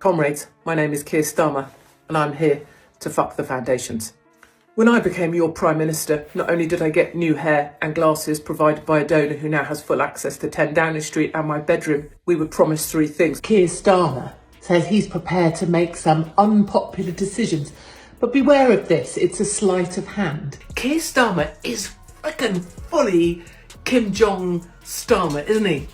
Comrades, my name is Keir Starmer, and I'm here to fuck the foundations. When I became your Prime Minister, not only did I get new hair and glasses provided by a donor who now has full access to 10 Downing Street and my bedroom, we were promised three things. Keir Starmer says he's prepared to make some unpopular decisions, but beware of this, it's a sleight of hand. Keir Starmer is frickin' fully Kim Jong-Starmer, isn't he?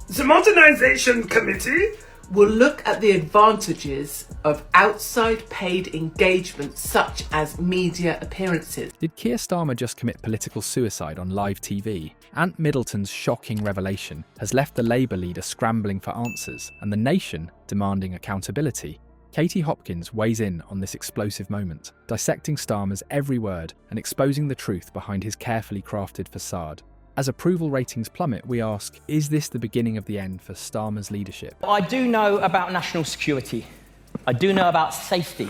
The Modernisation Committee will look at the advantages of outside paid engagement such as media appearances. Did Keir Starmer just commit political suicide on live TV? Ant Middleton's shocking revelation has left the Labour leader scrambling for answers and the nation demanding accountability. Katie Hopkins weighs in on this explosive moment, dissecting Starmer's every word and exposing the truth behind his carefully crafted facade. As approval ratings plummet, we ask, is this the beginning of the end for Starmer's leadership? I do know about national security. I do know about safety.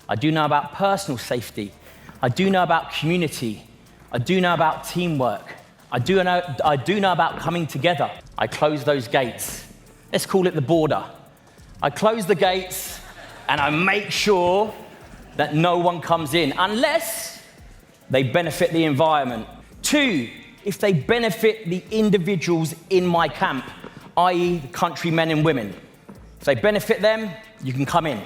I do know about personal safety. I do know about community. I do know about teamwork. I do know about coming together. I close those gates. Let's call it the border. I close the gates and I make sure that no one comes in unless they benefit the environment. 2, if they benefit the individuals in my camp, i.e. the countrymen and women. If they benefit them, you can come in.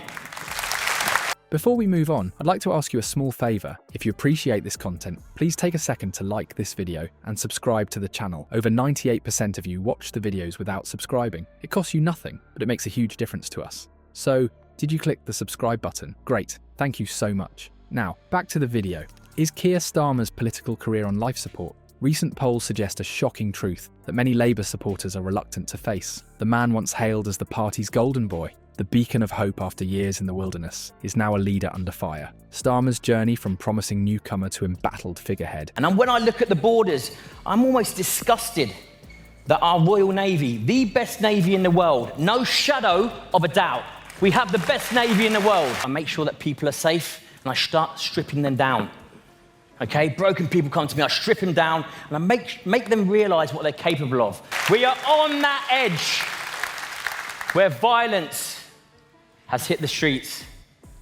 Before we move on, I'd like to ask you a small favour. If you appreciate this content, please take a second to like this video and subscribe to the channel. Over 98% of you watch the videos without subscribing. It costs you nothing, but it makes a huge difference to us. So, did you click the subscribe button? Great, thank you so much. Now, back to the video. Is Keir Starmer's political career on life support? Recent polls suggest a shocking truth that many Labour supporters are reluctant to face. The man once hailed as the party's golden boy, the beacon of hope after years in the wilderness, is now a leader under fire. Starmer's journey from promising newcomer to embattled figurehead. And when I look at the borders, I'm almost disgusted that our Royal Navy, the best Navy in the world, no shadow of a doubt, we have the best Navy in the world. I make sure that people are safe and I start stripping them down. Okay, broken people come to me, I strip them down, and I make them realise what they're capable of. We are on that edge where violence has hit the streets.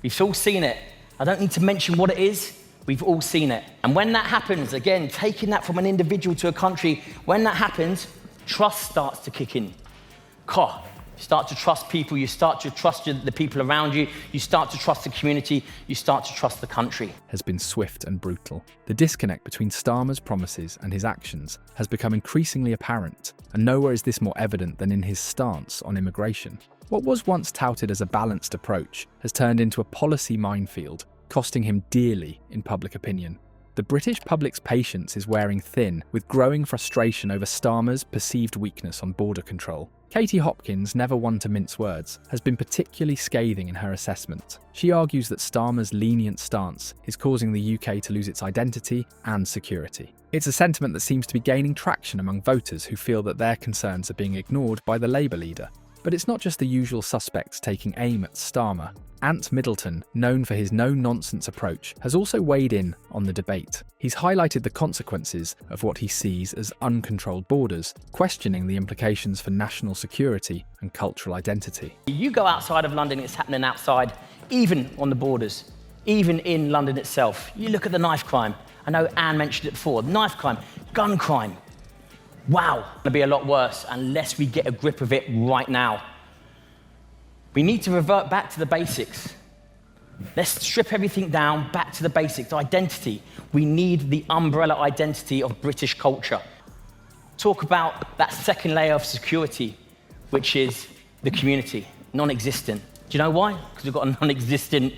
We've all seen it. I don't need to mention what it is, we've all seen it. And when that happens, again, taking that from an individual to a country, when that happens, trust starts to kick in. You start to trust people, you start to trust the people around you, you start to trust the community, you start to trust the country. Has been swift and brutal. The disconnect between Starmer's promises and his actions has become increasingly apparent, and nowhere is this more evident than in his stance on immigration. What was once touted as a balanced approach has turned into a policy minefield, costing him dearly in public opinion. The British public's patience is wearing thin, with growing frustration over Starmer's perceived weakness on border control. Katie Hopkins, never one to mince words, has been particularly scathing in her assessment. She argues that Starmer's lenient stance is causing the UK to lose its identity and security. It's a sentiment that seems to be gaining traction among voters who feel that their concerns are being ignored by the Labour leader. But it's not just the usual suspects taking aim at Starmer. Ant Middleton, known for his no-nonsense approach, has also weighed in on the debate. He's highlighted the consequences of what he sees as uncontrolled borders, questioning the implications for national security and cultural identity. You go outside of London, it's happening outside, even on the borders, even in London itself. You look at the knife crime. I know Anne mentioned it before. Knife crime, gun crime. Wow, it's going to be a lot worse unless we get a grip of it right now. We need to revert back to the basics. Let's strip everything down, back to the basics. Identity. We need the umbrella identity of British culture. Talk about that second layer of security, which is the community, non-existent. Do you know why? Because we've got a non-existent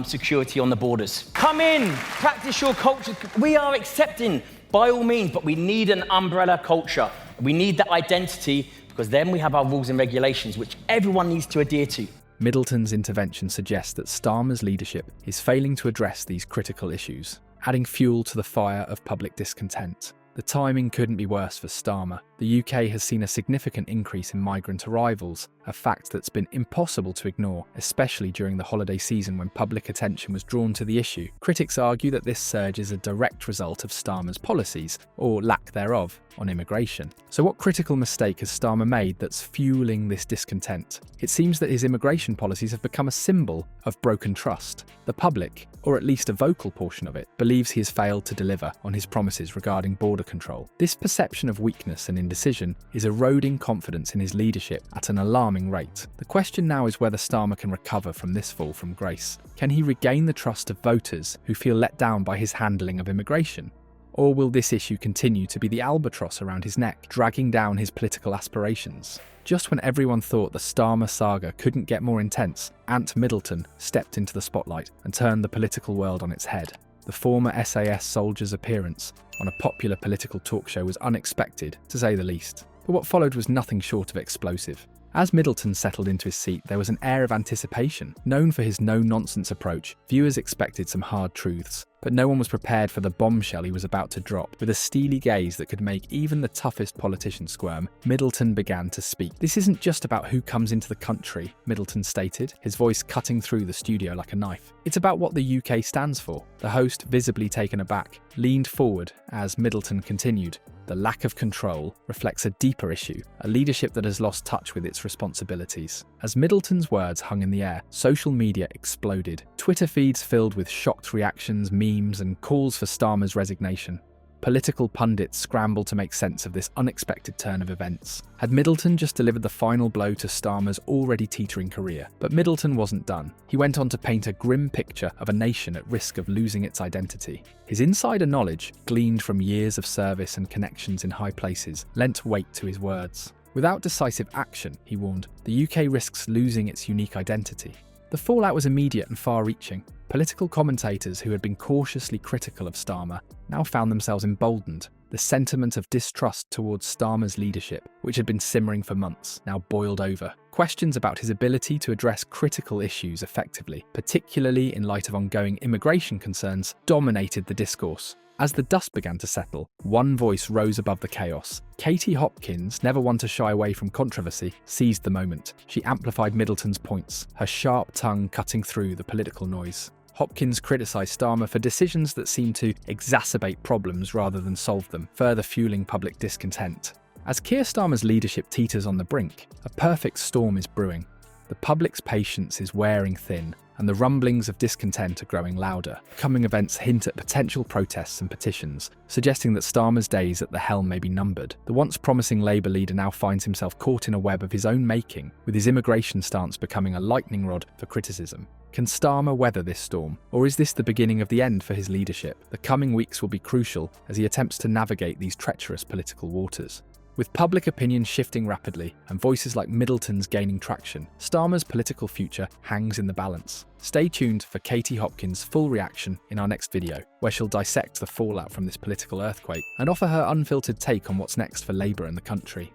security on the borders. Come in, practice your culture. We are accepting, by all means, but we need an umbrella culture. We need that identity, because then we have our rules and regulations, which everyone needs to adhere to. Middleton's intervention suggests that Starmer's leadership is failing to address these critical issues, adding fuel to the fire of public discontent. The timing couldn't be worse for Starmer. The UK has seen a significant increase in migrant arrivals, a fact that's been impossible to ignore, especially during the holiday season when public attention was drawn to the issue. Critics argue that this surge is a direct result of Starmer's policies, or lack thereof, on immigration. So what critical mistake has Starmer made that's fueling this discontent? It seems that his immigration policies have become a symbol of broken trust. The public, or at least a vocal portion of it, believes he has failed to deliver on his promises regarding border control. This perception of weakness and indecision is eroding confidence in his leadership at an alarming rate. The question now is whether Starmer can recover from this fall from grace. Can he regain the trust of voters who feel let down by his handling of immigration? Or will this issue continue to be the albatross around his neck, dragging down his political aspirations? Just when everyone thought the Starmer saga couldn't get more intense, Ant Middleton stepped into the spotlight and turned the political world on its head. The former SAS soldier's appearance on a popular political talk show was unexpected, to say the least. But what followed was nothing short of explosive. As Middleton settled into his seat, there was an air of anticipation. Known for his no-nonsense approach, viewers expected some hard truths. But no one was prepared for the bombshell he was about to drop. With a steely gaze that could make even the toughest politician squirm, Middleton began to speak. "This isn't just about who comes into the country," Middleton stated, his voice cutting through the studio like a knife. "It's about what the UK stands for." The host, visibly taken aback, leaned forward as Middleton continued. "The lack of control reflects a deeper issue, a leadership that has lost touch with its responsibilities." As Middleton's words hung in the air, social media exploded. Twitter feeds filled with shocked reactions, memes, and calls for Starmer's resignation. Political pundits scrambled to make sense of this unexpected turn of events. Had Middleton just delivered the final blow to Starmer's already teetering career? But Middleton wasn't done. He went on to paint a grim picture of a nation at risk of losing its identity. His insider knowledge, gleaned from years of service and connections in high places, lent weight to his words. Without decisive action, he warned, the UK risks losing its unique identity. The fallout was immediate and far-reaching. Political commentators who had been cautiously critical of Starmer now found themselves emboldened. The sentiment of distrust towards Starmer's leadership, which had been simmering for months, now boiled over. Questions about his ability to address critical issues effectively, particularly in light of ongoing immigration concerns, dominated the discourse. As the dust began to settle, one voice rose above the chaos. Katie Hopkins, never one to shy away from controversy, seized the moment. She amplified Middleton's points, her sharp tongue cutting through the political noise. Hopkins criticised Starmer for decisions that seemed to exacerbate problems rather than solve them, further fueling public discontent. As Keir Starmer's leadership teeters on the brink, a perfect storm is brewing. The public's patience is wearing thin, and the rumblings of discontent are growing louder. Coming events hint at potential protests and petitions, suggesting that Starmer's days at the helm may be numbered. The once promising Labour leader now finds himself caught in a web of his own making, with his immigration stance becoming a lightning rod for criticism. Can Starmer weather this storm, or is this the beginning of the end for his leadership? The coming weeks will be crucial as he attempts to navigate these treacherous political waters. With public opinion shifting rapidly and voices like Middleton's gaining traction, Starmer's political future hangs in the balance. Stay tuned for Katie Hopkins' full reaction in our next video, where she'll dissect the fallout from this political earthquake and offer her unfiltered take on what's next for Labour and the country.